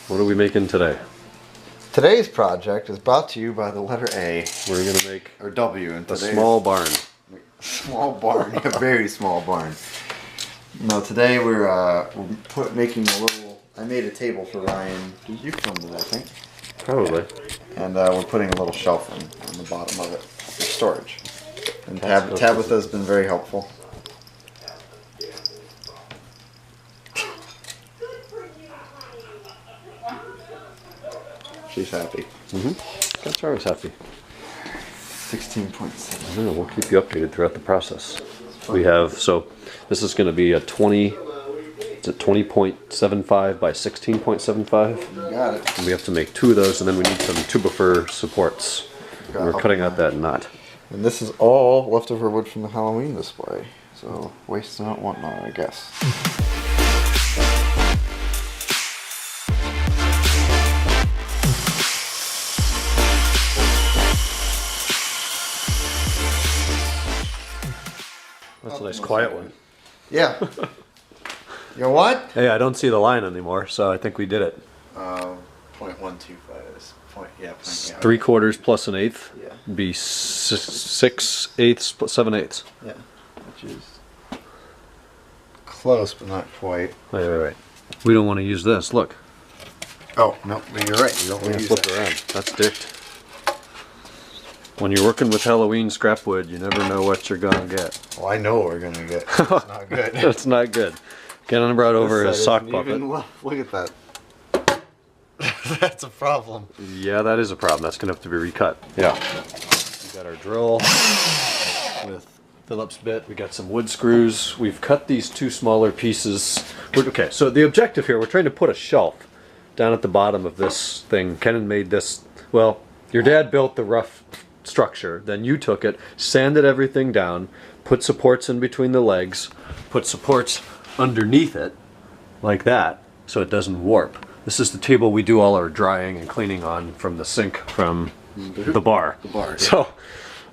What are we making today? Today's project is brought to you by the letter A. We're gonna make or W in a small barn. Small barn, a very small barn. No, today we're making a little. I made a table for Ryan. You filmed it, I think. Probably. And we're putting a little shelf on the bottom of it for storage. And Tabitha's been very helpful. She's happy. That's always happy. 16.7. I don't know, we'll keep you updated throughout the process. We have, so this is going to be a 20.75 by 16.75. You got it. And we have to make 2 of those, and then we need some tubifer supports. And we're cutting out that knot. And this is all leftover wood from the Halloween display. So, waste not, want not, I guess. That's a nice quiet one. Yeah. You know what? Hey, I don't see the line anymore, so I think we did it. 0.125 is point. Yeah, point. Yeah. 3/4 plus an eighth. Yeah. Be 6/8 plus 7/8. Yeah. Which is close, but not quite. Wait. We don't want to use this. Look. Oh no, but you're right. You don't want to Flip it around. That's dicked. When you're working with Halloween scrap wood, you never know what you're gonna get. Well, I know what we're gonna get. It's not good. That's not good. Kennan brought over his sock puppet. Look at that. That's a problem. Yeah, that is a problem. That's gonna have to be recut. Yeah. We got our drill with Phillips bit. We got some wood screws. We've cut these 2 smaller pieces. Okay, so the objective here, we're trying to put a shelf down at the bottom of this thing. Kennan made this. Well, your dad built the rough structure, then you took it, sanded everything down, put supports in between the legs, put supports underneath it like that so it doesn't warp. This is the table we do all our drying and cleaning on from the sink from the bar. Yeah. So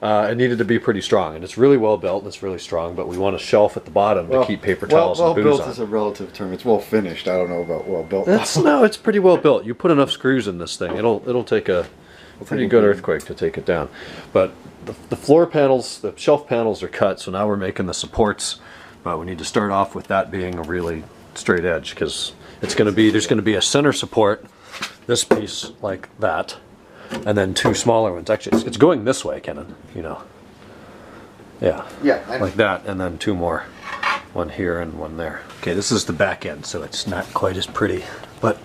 it needed to be pretty strong, and it's really well built and it's really strong, but we want a shelf at the bottom to keep paper towels and booze well built on. is a relative term. It's well finished. I don't know about well built. No, it's pretty well built. You put enough screws in this thing, it'll take a pretty good earthquake to take it down. But the floor panels, the shelf panels are cut, so now we're making the supports. But we need to start off with that being a really straight edge, because there's going to be a center support, this piece like that, and then 2 smaller ones. Actually, it's going this way, Kennan. You know. Yeah. Yeah. Like that, and then 2 more, one here and one there. Okay, this is the back end, so it's not quite as pretty, but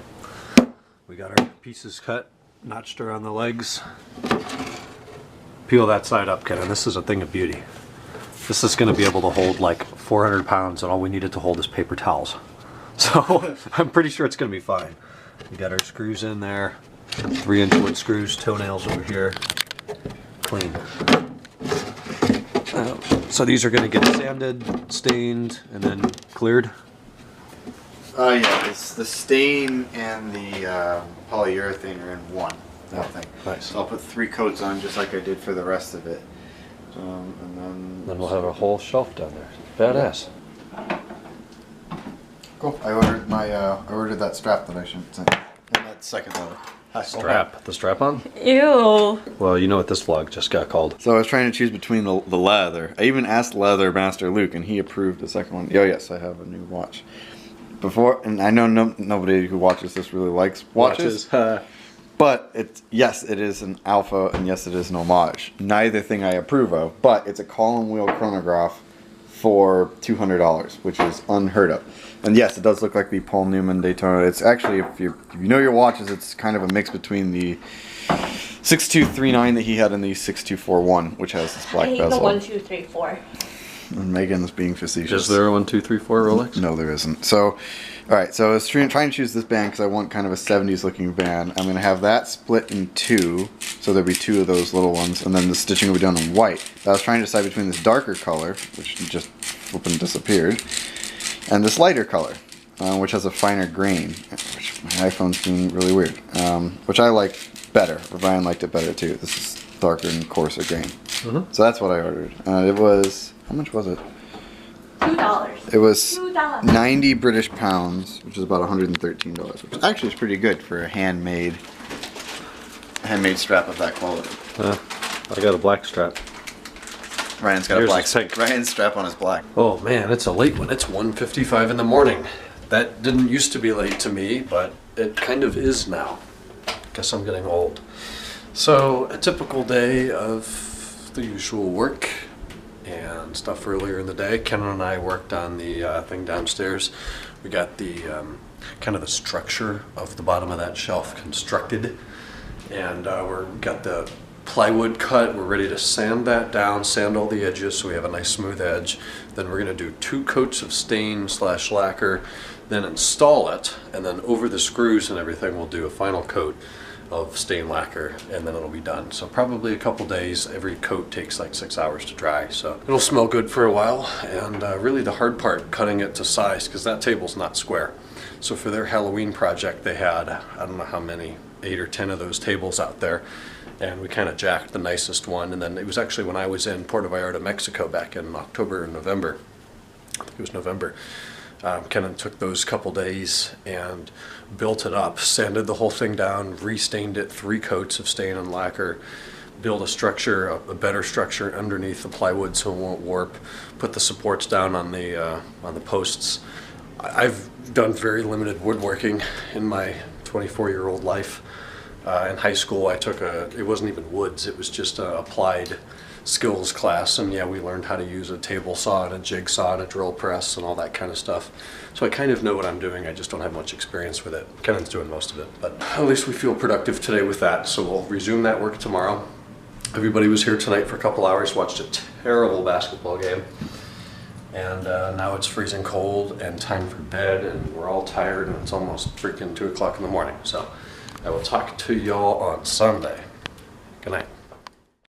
we got our pieces cut. Notched around the legs. Peel that side up, Kennan. This is a thing of beauty. This is going to be able to hold like 400 pounds, and all we needed to hold is paper towels. So I'm pretty sure it's going to be fine. We got our screws in there. 3-inch wood screws, toenails over here. Clean. So these are going to get sanded, stained, and then cleared. Yeah, it's the stain and the polyurethane are in one. I think. Nice. So I'll put 3 coats on, just like I did for the rest of it, and Then we'll have a whole shelf down there. Badass. Cool. I ordered that strap that I should send. And that second letter. Strap. The strap on? Ew. Well, you know what this vlog just got called. So I was trying to choose between the leather. I even asked Leather Master Luke, and he approved the second one. Oh yes, I have a new watch. Before, and I know nobody who watches this really likes watches. But yes, it is an alpha, and yes, it is an homage. Neither thing I approve of, but it's a column wheel chronograph for $200, which is unheard of. And yes, it does look like the Paul Newman Daytona. It's actually, if you know your watches, it's kind of a mix between the 6239 that he had and the 6241, which has this black bezel. I hate the 1, 2, 3, 4. And Megan's being facetious. Is there a 1, 2, 3, 4 Rolex? No, there isn't. So, alright, so I was trying to choose this band because I want kind of a 70s looking band. I'm going to have that split in 2, so there'll be 2 of those little ones, and then the stitching will be done in white. I was trying to decide between this darker color, which just flipping disappeared, and this lighter color, which has a finer grain, which my iPhone's being really weird, which I like better. Ryan liked it better too. This is darker and coarser grain. So that's what I ordered. It was, how much was it? $2. It was $2. 90 British pounds, which is about $113, which actually is pretty good for a handmade strap of that quality. I got a black strap. Ryan's got Here's a black his pink. Ryan's strap on his black. Oh man, it's a late one. It's 1:55 in the morning. That didn't used to be late to me, but it kind of is now. Guess I'm getting old. So a typical day of the usual work and stuff earlier in the day. Kennan and I worked on the thing downstairs. We got the kind of the structure of the bottom of that shelf constructed, and we got the plywood cut. We're ready to sand that down, sand all the edges so we have a nice smooth edge. Then we're going to do 2 coats of stain / lacquer, then install it, and then over the screws and everything we'll do a final coat of stain lacquer, and then it'll be done. So probably a couple days. Every coat takes like 6 hours to dry, so it'll smell good for a while. And really the hard part, cutting it to size, because that table's not square. So for their Halloween project they had, I don't know how many, 8 or 10 of those tables out there, and we kind of jacked the nicest one. And then it was actually when I was in Puerto Vallarta, Mexico back in October or November, I think it was November, Kennan took those couple days and built it up, sanded the whole thing down, restained it, 3 coats of stain and lacquer, build a structure, a better structure underneath the plywood so it won't warp, put the supports down on the posts. I've done very limited woodworking in my 24-year-old life. In high school I took it wasn't even woods, it was just a applied skills class, and yeah, we learned how to use a table saw and a jigsaw and a drill press and all that kind of stuff. So I kind of know what I'm doing, I just don't have much experience with it. Kennan's doing most of it, but at least we feel productive today with that, so we'll resume that work tomorrow. Everybody was here tonight for a couple hours, watched a terrible basketball game, and now it's freezing cold and time for bed, and we're all tired, and it's almost freaking 2 o'clock in the morning. So I will talk to y'all on Sunday. Good night.